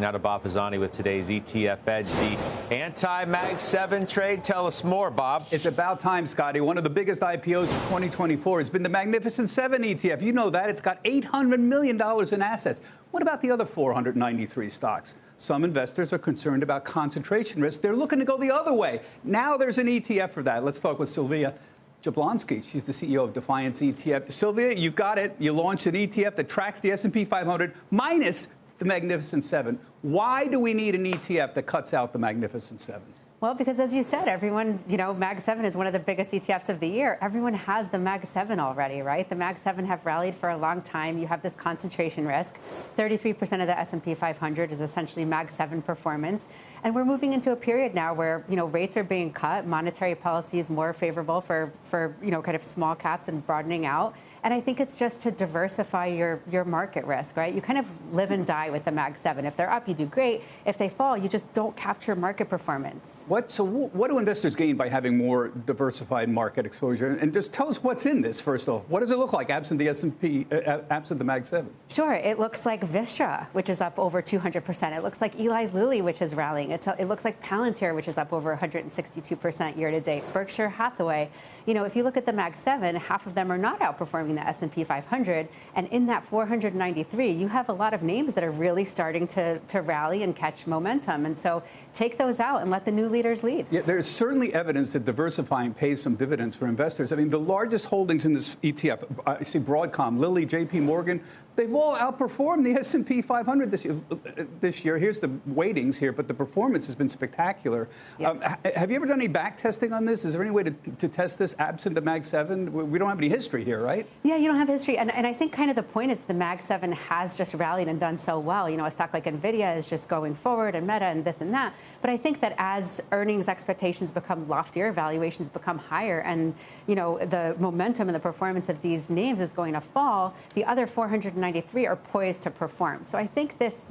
Now to Bob Pisani with today's ETF Edge, the anti-Mag 7 trade. Tell us more, Bob. It's about time, Scotty. One of the biggest IPOs of 2024 has been the Magnificent 7 ETF. You know that. It's got $800 million in assets. What about the other 493 stocks? Some investors are concerned about concentration risk. They're looking to go the other way. Now there's an ETF for that. Let's talk with Sylvia Jablonski. She's the CEO of Defiance ETF. Sylvia, you got it. You launched an ETF that tracks the S&P 500 minus the Magnificent 7. Why do we need an ETF that cuts out the Magnificent 7? Well, because as you said, everyone, Mag 7 is one of the biggest ETFs of the year. Everyone has the Mag 7 already, right? The Mag 7 have rallied for a long time. You have this concentration risk. 33% of the S&P 500 is essentially Mag 7 performance. And we're moving into a period now where, rates are being cut. Monetary policy is more favorable for kind of small caps and broadening out. And I think it's just to diversify your market risk, right? You kind of live and die with the Mag 7. If they're up, you do great. If they fall, you just don't capture market performance. What do investors gain by having more diversified market exposure? And just tell us what's in this, first off. What does it look like absent the S&P, absent the Mag 7? Sure. It looks like Vistra, which is up over 200%. It looks like Eli Lilly, which is rallying. It looks like Palantir, which is up over 162% year to date. Berkshire Hathaway. If you look at the Mag 7, half of them are not outperforming the S&P 500. And in that 493, you have a lot of names that are really starting to rally and catch momentum. And so take those out and let the new leaders lead. Yeah, there's certainly evidence that diversifying pays some dividends for investors. I mean, the largest holdings in this ETF, I see Broadcom, Lilly, JP Morgan, they've all outperformed the S&P 500 this year. Here's the weightings here, but the performance has been spectacular. Yep. Have you ever done any back testing on this? Is there any way to test this absent the Mag 7? We don't have any history here, right? Yeah, you don't have history. And I think kind of the point is the Mag 7 has just rallied and done so well. A stock like NVIDIA is just going forward, and Meta and this and that. But I think that as earnings expectations become loftier, valuations become higher, and the momentum and the performance of these names is going to fall, the other 493 are poised to perform. So I think this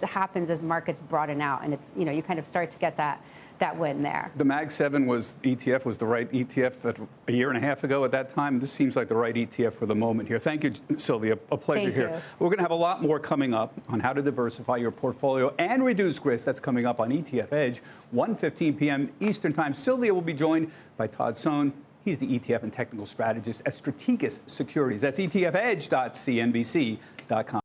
happens as markets broaden out, and it's you kind of start to get that win there. The Mag 7 ETF was the right ETF a year and a half ago at that time. This seems like the right ETF for the moment here. Thank you, Sylvia. A pleasure here. We're going to have a lot more coming up on how to diversify your portfolio and reduce risk. That's coming up on ETF Edge, 1:15 p.m. Eastern Time. Sylvia will be joined by Todd Sohn. He's the ETF and technical strategist at Strategas Securities. That's etfedge.cnbc.com.